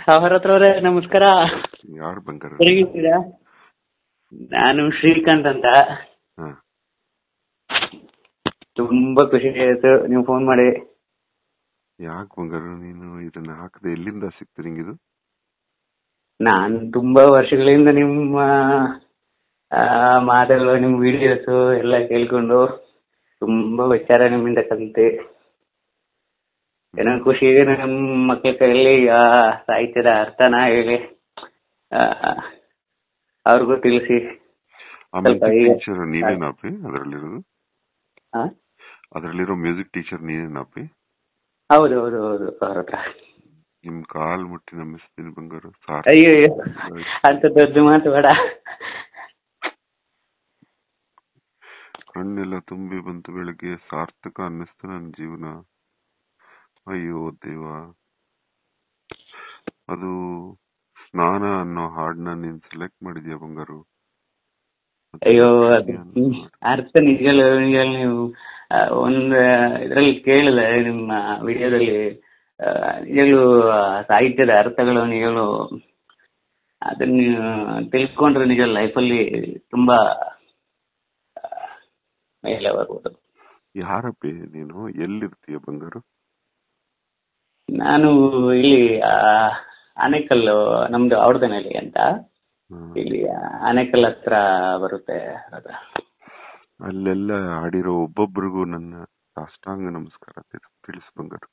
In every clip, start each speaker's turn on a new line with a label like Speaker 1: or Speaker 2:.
Speaker 1: ಅವರ ಹತ್ರ ಅವರೇ ನಮಸ್ಕಾರ.
Speaker 2: ಯಾರು ಬಂಗಾರ?
Speaker 1: ಹೇಗಿದ್ದೀರಾ? ನಾನು ಶ್ರೀಕಾಂತ್ ಅಂತ. ತುಂಬಾ ಖುಷಿ ಆಯ್ತು ನೀವು ಫೋನ್ ಮಾಡಿ.
Speaker 2: ಯಾಕೆ ಬಂಗಾರ ನೀನು ಇದನ್ನ ಹಾಕದೆ ಎಲ್ಲಿಂದ ಸಿಕ್ತು ನಿಂಗಿದು?
Speaker 1: ನಾನು ತುಂಬಾ ವರ್ಷಗಳಿಂದ ನಿಮ್ಮ ಮಾತುಗಳು, ನಿಮ್ಮ ವಿಡಿಯೋಸ್ ಎಲ್ಲ ಕೇಳ್ಕೊಂಡು ತುಂಬಾ ವಿಚಾರ ನಿಮ್ಮಿಂದ ಕಲಿತೆ. ಏನೋ ಖುಷಿಗೆ ನಮ್ಮ ಮಕ್ಕಳ ಕೈಯಲ್ಲಿ ಸಾಹಿತ್ಯದ ಅರ್ಥನ ಹೇಳಿ ಅವ್ರಿಗೂ ತಿಳಿಸಿ.
Speaker 2: ನೀವೇನಾಪಿ ಅದರಲ್ಲಿರೋದು? ಅದರಲ್ಲಿರೋ ಮ್ಯೂಸಿಕ್ ಟೀಚರ್ ನೀವೇನಾಪಿ?
Speaker 1: ಹೌದು ಹೌದು ಹೌದು, ಅವ್ರ ಹತ್ರ.
Speaker 2: ನಿಮ್ ಕಾಲ್ ಮುಟ್ಟಿ ನಂಬಿಸ್ತೀನಿ ಬಂಗಾರ.
Speaker 1: ಅಯ್ಯೋ ಅಂತ ದೊಡ್ಡ ಮಾತು ಬೇಡ.
Speaker 2: ಕಣ್ಣೆಲ್ಲ ತುಂಬಿ ಬಂತು ಬೆಳಗ್ಗೆ, ಸಾರ್ಥಕ ಅನ್ನಿಸ್ತು ನನ್ನ ಜೀವನ. ಅಯ್ಯೋ ದೇವ, ಅದು ಸ್ನಾನ ಅನ್ನೋ ಹಾಡನ್ನ ನೀನ್ ಸೆಲೆಕ್ಟ್ ಮಾಡಿದ್ಯಾ ಬಂಗಾರು?
Speaker 1: ಅಯ್ಯೋ ಅರ್ಥ ನಿಜಗಳು ನೀವು ಒಂದ್ ಇದ್ರಲ್ಲಿ ಕೇಳಿದೆ, ನಿಮ್ಮ ವಿಡಿಯೋದಲ್ಲಿ ನಿಜಗಳು ಸಾಹಿತ್ಯದ ಅರ್ಥಗಳು ನಿಜಗಳು ಅದನ್ನ ತಿಳ್ಕೊಂಡ್ರೆ ನಿಜ ಲೈಫಲ್ಲಿ ತುಂಬಾ ಮೇಲೆ ಬರ್ಬೋದು.
Speaker 2: ಯಾರಪ್ಪಿ ನೀನು? ಎಲ್ಲಿರ್ತೀಯ ಬಂಗಾರು?
Speaker 1: ನಾನು ಇಲ್ಲಿ ಆನೇಕಲ್ಲು, ನಮ್ದು ಔಡ್ದನಹಳ್ಳಿ ಅಂತ, ಇಲ್ಲಿ ಆನೇಕಲ್ ಹತ್ರ ಬರುತ್ತೆ.
Speaker 2: ಅಲ್ಲೆಲ್ಲ ಆಡಿರೋ ಒಬ್ಬೊಬ್ರಿಗೂ ನನ್ನ ಸಾಷ್ಟಾಂಗ ನಮಸ್ಕಾರ ತಿಳಿಸ್ ಬಂಗಾರು.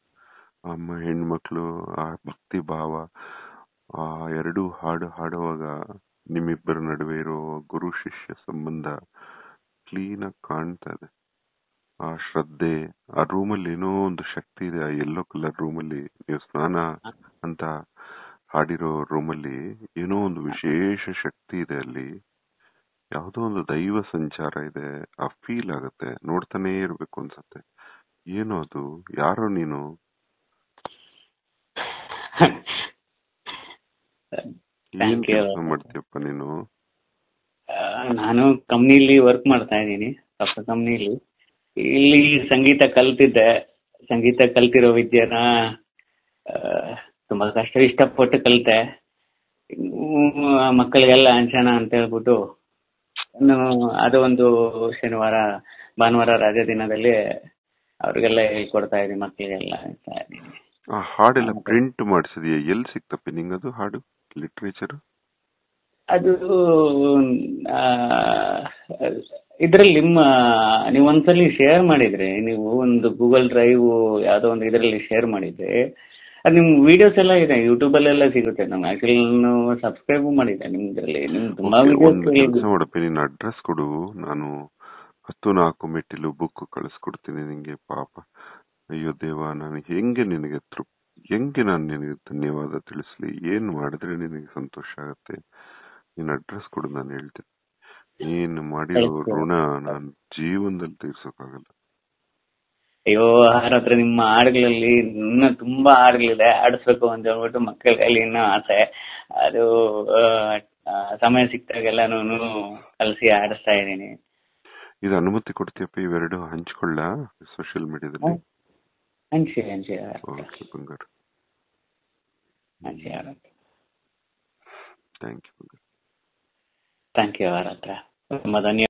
Speaker 2: ಅಮ್ಮ ಹೆಣ್ಮಕ್ಳು ಆ ಭಕ್ತಿ ಭಾವ, ಆ ಎರಡು ಹಾಡು ಹಾಡುವಾಗ ನಿಮ್ಮಿಬ್ಬರ ನಡುವೆ ಇರೋ ಗುರು ಶಿಷ್ಯ ಸಂಬಂಧ ಕ್ಲೀನ್ ಆಗಿ ಕಾಣ್ತಾ ಇದೆ. ಆ ಶ್ರದ್ಧೆ, ಆ ರೂಮಲ್ಲಿ ಏನೋ ಒಂದು ಶಕ್ತಿ ಇದೆ. ಆ ಯೆಲ್ಲೋ ಕಲರ್ ರೂಮಲ್ಲಿ, ನೀವು ಸ್ನಾನ ಅಂತ ಹಾಡಿರೋ ರೂಮಲ್ಲಿ ಏನೋ ಒಂದು ವಿಶೇಷ ಶಕ್ತಿ ಇದೆ. ಅಲ್ಲಿ ಯಾವುದೋ ಒಂದು ದೈವ ಸಂಚಾರ ಇದೆ. ಆ ಫೀಲ್ ಆಗುತ್ತೆ, ನೋಡ್ತಾನೆ ಇರ್ಬೇಕು ಅನ್ಸತ್ತೆ. ಏನೋ ಅದು? ಯಾರೋ ನೀನು? ಏನ್ ಕೆಲಸ ಮಾಡ್ತೀಯಪ್ಪ ನೀನು?
Speaker 1: ನಾನು ಕಂಪ್ನಿಲಿ ವರ್ಕ್ ಮಾಡ್ತಾ ಇದ್ದೀನಿ, ಹೊಸ ಕಂಪ್ನಿಲಿ. ಇಲ್ಲಿ ಸಂಗೀತ ಕಲ್ತಿದ್ದೆ. ಸಂಗೀತ ಕಲ್ತಿರೋ ವಿದ್ಯೆನ ತುಂಬಾ ಕಷ್ಟ ಇಷ್ಟಪಟ್ಟು ಕಲಿತೆ. ಮಕ್ಕಳಿಗೆಲ್ಲ ಹಂಚೋಣ ಅಂತ ಹೇಳ್ಬಿಟ್ಟು ಅದು ಒಂದು ಶನಿವಾರ ಭಾನುವಾರ ರಜೆ ದಿನದಲ್ಲಿ ಅವ್ರಿಗೆಲ್ಲ ಹೇಳ್ಕೊಡ್ತಾ ಇದ್ದೀನಿ, ಮಕ್ಕಳಿಗೆಲ್ಲ ಹೇಳ್ತಾ ಇದ್ದೀನಿ.
Speaker 2: ಆ ಹಾಡೆಲ್ಲ ಪ್ರಿಂಟ್ ಮಾಡಿಸಿದೀಯ? ಎಲ್ಲಿ ಸಿಕ್ತಪ್ಪ ನಿಂಗದು ಹಾಡು, ಲಿಟ್ರೇಚರ್?
Speaker 1: ಅದು ಇದ್ರಲ್ಲಿ ನೀವು ಒಂದ್ಸಲಿ ಶೇರ್ ಮಾಡಿದ್ರಿ, ನೀವು ಒಂದು ಗೂಗಲ್ ಡ್ರೈವ್ ಯಾವ್ದೋ ಒಂದು ಇದರಲ್ಲಿ ಶೇರ್ ಮಾಡಿದ್ರಿ. ಅದು ನಿಮ್ ವಿಡಿಯೋಸ್ ಎಲ್ಲ ಇದೆ, ಯೂಟ್ಯೂಬ್ ಅಲ್ಲೆಲ್ಲ ಸಿಗುತ್ತೆ. ನಾನು ಆಕ್ಚುಲಿ ಸಬ್ಸ್ಕ್ರೈಬ್ ಮಾಡಿದ್ದೆ ನಿಮ್ದ್ರಲ್ಲಿ. ನಿಮ್ ತುಂಬಾ ವಿಡಿಯೋಸ್.
Speaker 2: ನೋಡಪ್ಪ, ನಿನ್ನ ಅಡ್ರೆಸ್ ಕೊಡು, ನಾನು 14 ಮೆಟ್ಟಿಲು ಬುಕ್ ಕಳಿಸ್ಕೊಡ್ತೀನಿ ನಿಂಗೆ. ಪಾಪ, ಅಯ್ಯೋ ದೇವ, ನಾನು ಹೆಂಗೆ ನಾನು ನಿನಗೆ ಧನ್ಯವಾದ ತಿಳಿಸ್ಲಿ? ಏನ್ ಮಾಡಿದ್ರೆ ನಿನಗೆ ಸಂತೋಷ ಆಗತ್ತೆ? ನಿನ್ನ ಅಡ್ರೆಸ್ ಕೊಡು, ನಾನು ಹೇಳ್ತೇನೆ. ನೀನು ಮಾಡಿರೋ ಋಣ ನಾನು ಜೀವನದಲ್ಲಿ ತೀರ್ಸೋಕ್ಕಾಗಲ್ಲ.
Speaker 1: ಅಯ್ಯೋ, ಅವ್ರ ಹತ್ರ ನಿಮ್ಮ ಹಾಡುಗಳಲ್ಲಿ ಇನ್ನೂ ತುಂಬಾ ಹಾಡುಗಳಿದೆ, ಆಡಿಸ್ಬೇಕು ಅಂತ ಹೇಳ್ಬಿಟ್ಟು ಮಕ್ಕಳ ಕೈಲಿ ಇನ್ನೂ ಆಸೆ. ಅದು ಸಮಯ ಸಿಕ್ತಾಗೆಲ್ಲಾನು ಕಲಿಸಿ ಆಡಿಸ್ತಾ ಇದ್ದೀನಿ.
Speaker 2: ಇದು ಅನುಮತಿ ಕೊಡ್ತೀಯಪ್ಪ? ಇವೆರಡು ಹಂಚ್ಕೊಳ್ಳ ಸೋಷಿಯಲ್ ಮೀಡಿಯಾದಲ್ಲಿ?
Speaker 1: ಹಂಚಿ
Speaker 2: ಓಕೆ ಬಂಗಾರ,
Speaker 1: ಹಂಚಿ.
Speaker 2: ಥ್ಯಾಂಕ್ ಯು ಬಂಗಾರ.
Speaker 1: Thank you. ಅವರ ಹತ್ರ ತುಂಬಾ ಧನ್ಯವಾದ.